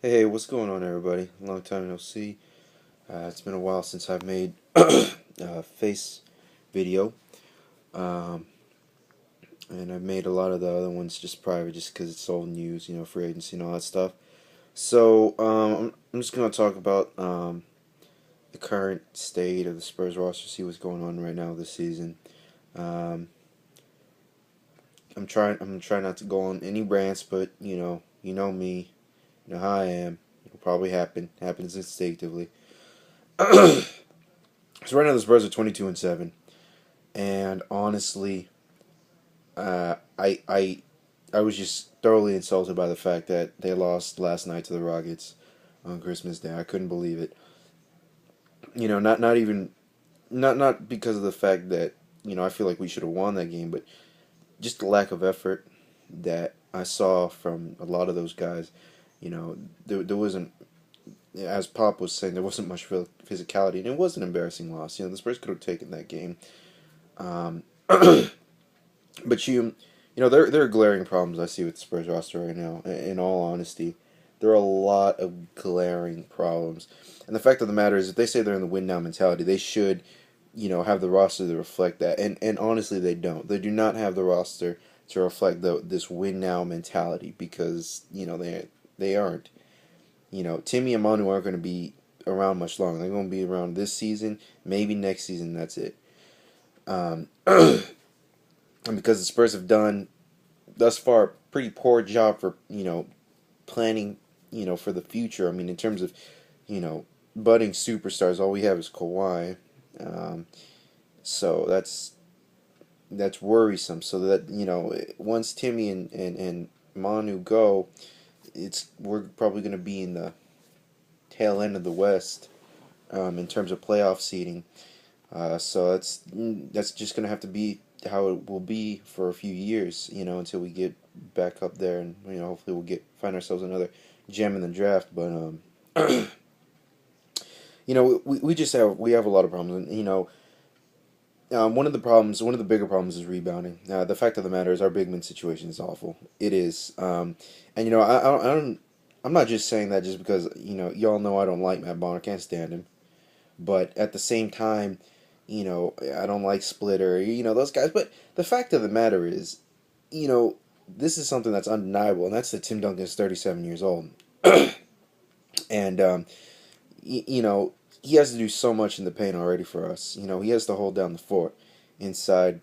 Hey, what's going on, everybody? Long time no see. It's been a while since I've made a face video, um, and I've made a lot of the other ones just private, just because it's old news, free agency and all that stuff. So I'm just gonna talk about the current state of the Spurs roster, see what's going on right now this season. Um, I'm trying not to go on any rants, but you know me, you know how I am. It'll probably happens instinctively. So right now the Spurs are 22-7, and honestly, uh, I I I was just thoroughly insulted by the fact that they lost last night to the Rockets on Christmas Day. I couldn't believe it. Not even not because of the fact that I feel like we should have won that game, but just the lack of effort that I saw from a lot of those guys. There wasn't, as Pop was saying, there wasn't much physicality, and it was an embarrassing loss. The Spurs could have taken that game. Um, But there are glaring problems I see with the Spurs roster right now. In all honesty, there are a lot of glaring problems. And the fact of the matter is, if they say they're in the win now mentality, they should, have the roster to reflect that. And honestly, they don't. They do not have the roster to reflect this win now mentality because they aren't. Timmy and Manu aren't going to be around much longer. They're going to be around this season, maybe next season. That's it. Um, and because the Spurs have done thus far a pretty poor job for planning for the future. I mean, in terms of budding superstars, all we have is Kawhi. Um, so that's worrisome. So that once Timmy and Manu go, we're probably going to be in the tail end of the West in terms of playoff seeding. So that's just going to have to be how it will be for a few years, until we get back up there, and hopefully we'll find ourselves another gem in the draft. But we have a lot of problems, and one of the bigger problems is rebounding. The fact of the matter is our big man situation is awful. It is, and I don't. I'm not just saying that just because y'all know I don't like Matt Bonner, can't stand him, but at the same time, I don't like Splitter, those guys. But the fact of the matter is, this is something that's undeniable, and that's that Tim Duncan is 37 years old. And, he has to do so much in the paint already for us. He has to hold down the fort inside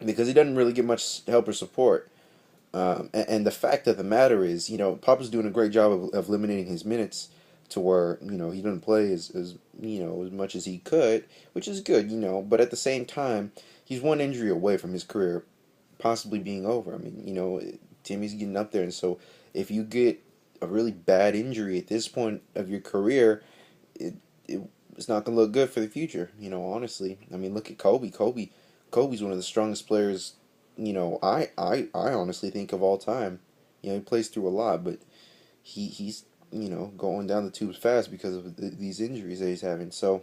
because he doesn't really get much help or support. And the fact of the matter is, Papa's doing a great job of limiting his minutes to where he doesn't play as much as he could, which is good. But at the same time, he's one injury away from his career possibly being over. I mean, Timmy's getting up there, and so if you get a really bad injury at this point of your career, it, it's not going to look good for the future. Honestly, I mean, look at Kobe. Kobe's one of the strongest players. I honestly think of all time. He plays through a lot, but he's going down the tubes fast because of these injuries that he's having. So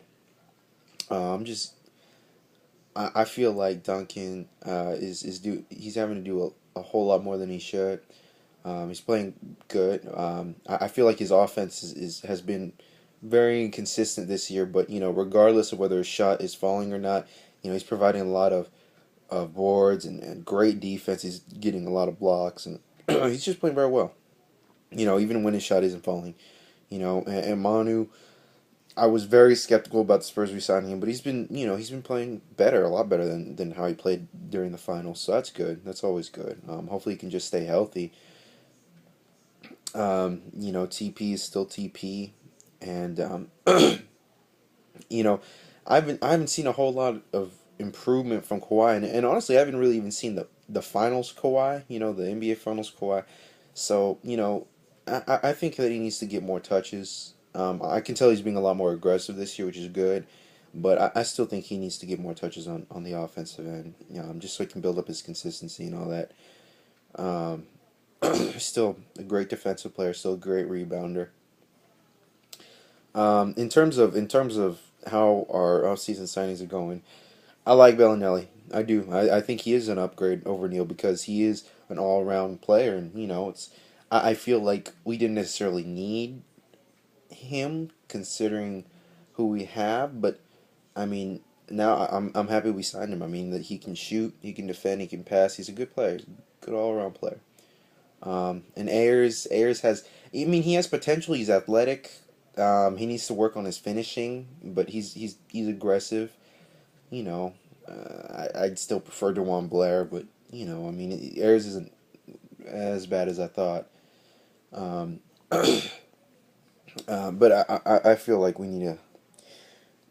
I'm just I feel like Duncan he's having to do a whole lot more than he should. He's playing good. I feel like his offense has been very inconsistent this year, but regardless of whether his shot is falling or not, he's providing a lot of boards and great defense. He's getting a lot of blocks, and he's just playing very well. Even when his shot isn't falling. And Manu, I was very skeptical about the Spurs re-signing him, but he's been playing better, a lot better than how he played during the finals. So that's good. That's always good. Hopefully he can just stay healthy. TP is still TP, and you know, I haven't seen a whole lot of improvement from Kawhi, and honestly, I haven't really even seen the finals Kawhi. The NBA finals Kawhi. So I think that he needs to get more touches. I can tell he's being a lot more aggressive this year, which is good. But I still think he needs to get more touches on the offensive end, just so he can build up his consistency and all that. Um, Still a great defensive player, still a great rebounder. In terms of how our off-season signings are going, I like Bellinelli. I do. I think he is an upgrade over Neal because he is an all-around player, and it's. I feel like we didn't necessarily need him considering who we have, but I mean, now I'm happy we signed him. I mean that he can shoot, he can defend, he can pass. He's a good player, he's a good all around player. And Ayers has, I mean, he has potential. He's athletic. He needs to work on his finishing, but he's aggressive. You know, I'd still prefer DeJuan Blair, but you know, I mean, Ayers isn't as bad as I thought. Um, but I feel like we need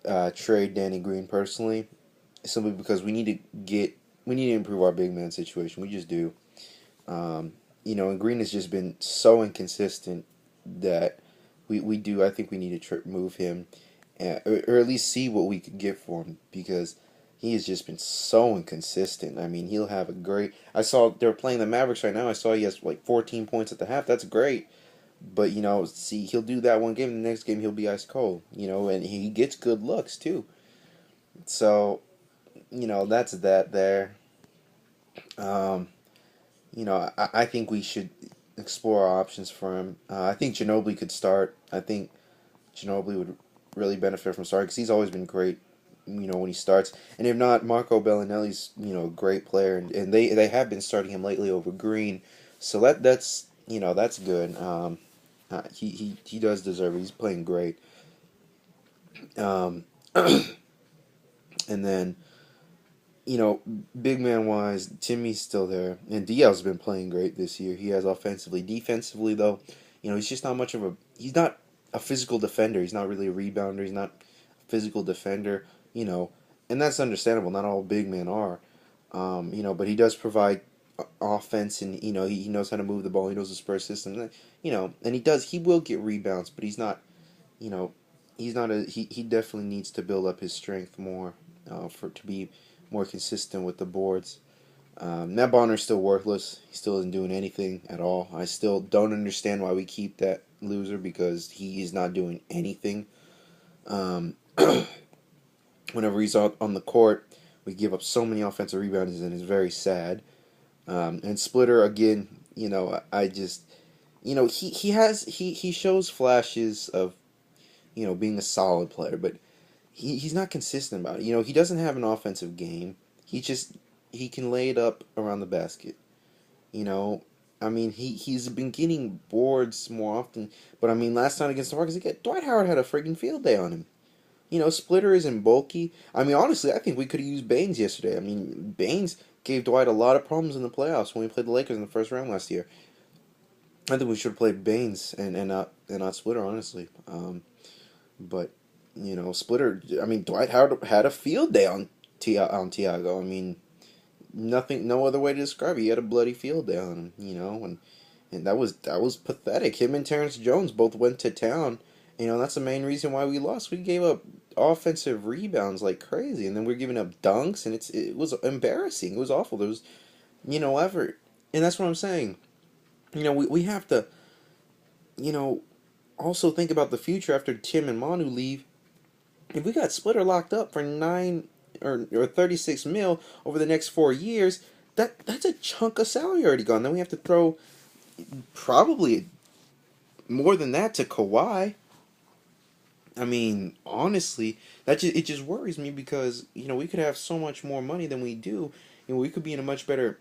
to trade Danny Green personally, simply because we need to improve our big man situation. We just do. Um, you know, and Green has just been so inconsistent that we do. I think we need to move him, or at least see what we could get for him because he has just been so inconsistent. I mean, he'll have a great. I saw they're playing the Mavericks right now. I saw he has like 14 points at the half. That's great. But you know, see, he'll do that one game. The next game, he'll be ice cold. You know, and he gets good looks too. So you know, that's that there. Um, you know, I think we should explore our options for him. I think Ginobili could start. I think Ginobili would really benefit from starting because he's always been great. You know when he starts, and if not, Marco Bellinelli's a great player, and they have been starting him lately over Green, so that's that's good. He does deserve it. He's playing great. Um, and then big man wise, Timmy's still there, and Diaw's been playing great this year. He has offensively, defensively though, he's just not much of a. He's not a physical defender. He's not really a rebounder. He's not a physical defender. And that's understandable. Not all big men are. But he does provide offense, and he knows how to move the ball. He knows the Spurs system. And he will get rebounds, but he's not. You know, he's not a. He definitely needs to build up his strength more, for to be more consistent with the boards. Matt Bonner's still worthless. He still isn't doing anything at all. I still don't understand why we keep that loser because he is not doing anything. Um, Whenever he's out on the court, we give up so many offensive rebounds, and it's very sad. And Splitter again, I just, he shows flashes of, being a solid player, but he's not consistent about it. He doesn't have an offensive game. He can lay it up around the basket. You know, I mean he's been getting boards more often, but I mean last night against the Rockets, Dwight Howard had a friggin' field day on him. Splitter isn't bulky. I mean, honestly, I think we could have used Baines yesterday. I mean, Baines gave Dwight a lot of problems in the playoffs when we played the Lakers in the first round last year. I think we should have played Baines and not Splitter, honestly. But Splitter. I mean, Dwight Howard had a field day on Tiago. I mean, no other way to describe it. He had a bloody field day on him. And that was pathetic. Him and Terrence Jones both went to town. That's the main reason why we lost. We gave up offensive rebounds like crazy, and then we're giving up dunks, and it was embarrassing. It was awful. There was effort, and that's what I'm saying. We have to also think about the future after Tim and Manu leave. If we got Splitter locked up for 36 mil over the next 4 years, that's a chunk of salary already gone. Then we have to throw probably more than that to Kawhi. I mean, honestly, it just worries me because we could have so much more money than we do, and we could be in a much better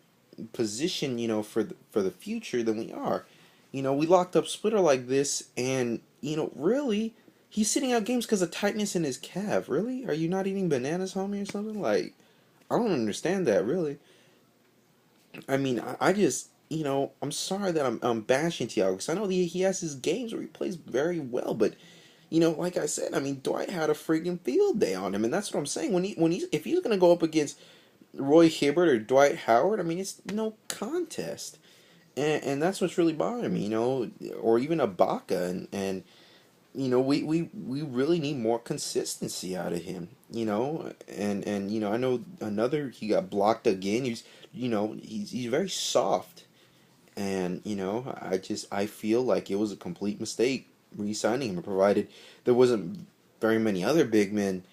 position, for the future than we are. We locked up Splitter like this, and really, he's sitting out games because of tightness in his calf. Really, are you not eating bananas, homie, or something? Like, I don't understand that. Really, I mean, I just. I'm sorry that I'm bashing Thiago because I know he has his games where he plays very well, but like I said, I mean, Dwight had a freaking field day on him, and that's what I'm saying. If he's gonna go up against Roy Hibbert or Dwight Howard, I mean, it's no contest, and that's what's really bothering me, or even Ibaka, and we really need more consistency out of him, and I know he got blocked again. He's very soft, and I feel like it was a complete mistake re-signing him, provided there wasn't very many other big men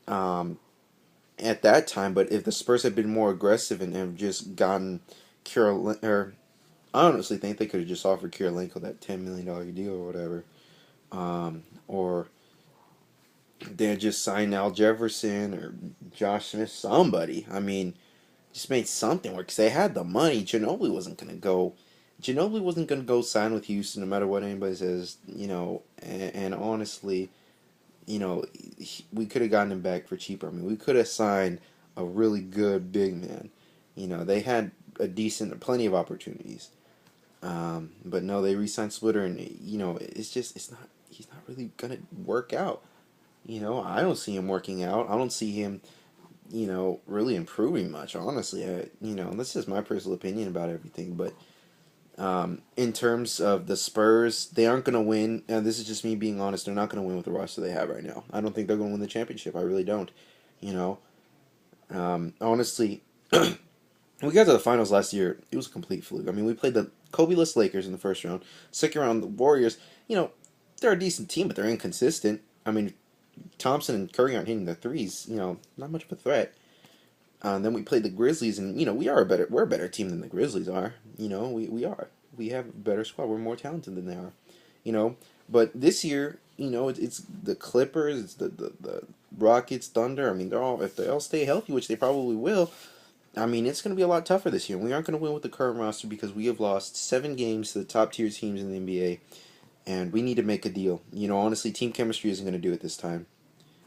at that time. But if the Spurs had been more aggressive and have just gotten Carolina, or I honestly think they could have just offered Kirilenko that $10 million deal or whatever, or they just signed Al Jefferson or Josh Smith, somebody. I mean, just made something work because they had the money. Ginobili wasn't gonna go. Ginobili wasn't gonna go sign with Houston no matter what anybody says. And honestly, we could have gotten him back for cheaper. I mean, we could have signed a really good big man. They had plenty of opportunities. But no, they re-signed Splitter, and it's not. He's not really gonna work out. I don't see him working out. I don't see him, really improving much. Honestly, that's just my personal opinion about everything. But in terms of the Spurs, they aren't gonna win. And this is just me being honest. They're not gonna win with the roster they have right now. I don't think they're gonna win the championship. I really don't. You know, honestly, we got to the finals last year. It was a complete fluke. I mean, we played the Kobe-less Lakers in the first round. Second round, the Warriors. They're a decent team, but they're inconsistent. I mean, Thompson and Curry aren't hitting the threes. Not much of a threat. Then we played the Grizzlies, and we're a better team than the Grizzlies are. We are. We have a better squad. We're more talented than they are. You know, but this year, it's the Clippers, it's the Rockets, Thunder. I mean, if they all stay healthy, which they probably will. I mean, it's going to be a lot tougher this year. We aren't going to win with the current roster because we have lost 7 games to the top tier teams in the NBA, and we need to make a deal. Honestly, team chemistry isn't going to do it this time.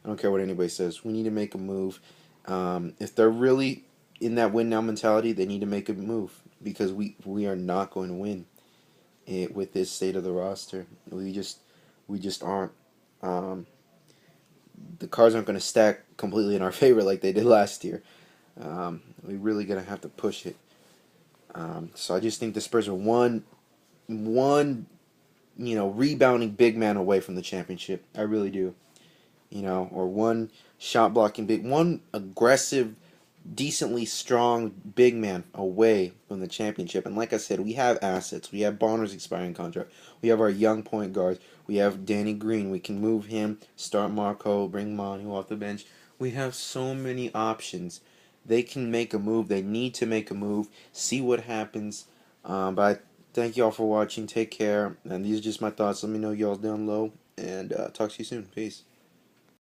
I don't care what anybody says. We need to make a move. If they're really in that win now mentality, they need to make a move because we are not going to win with this state of the roster. We just aren't. The cards aren't going to stack completely in our favor like they did last year. We're really going to have to push it. So I just think the Spurs are one rebounding big man away from the championship. I really do. Or one shot blocking one aggressive, decently strong big man away from the championship. And like I said, we have assets. We have Bonner's expiring contract. We have our young point guards. We have Danny Green. We can move him, start Marco, bring Manu off the bench. We have so many options. They can make a move. They need to make a move. See what happens. But thank y'all for watching. Take care. And these are just my thoughts. Let me know y'all down low. And talk to you soon. Peace.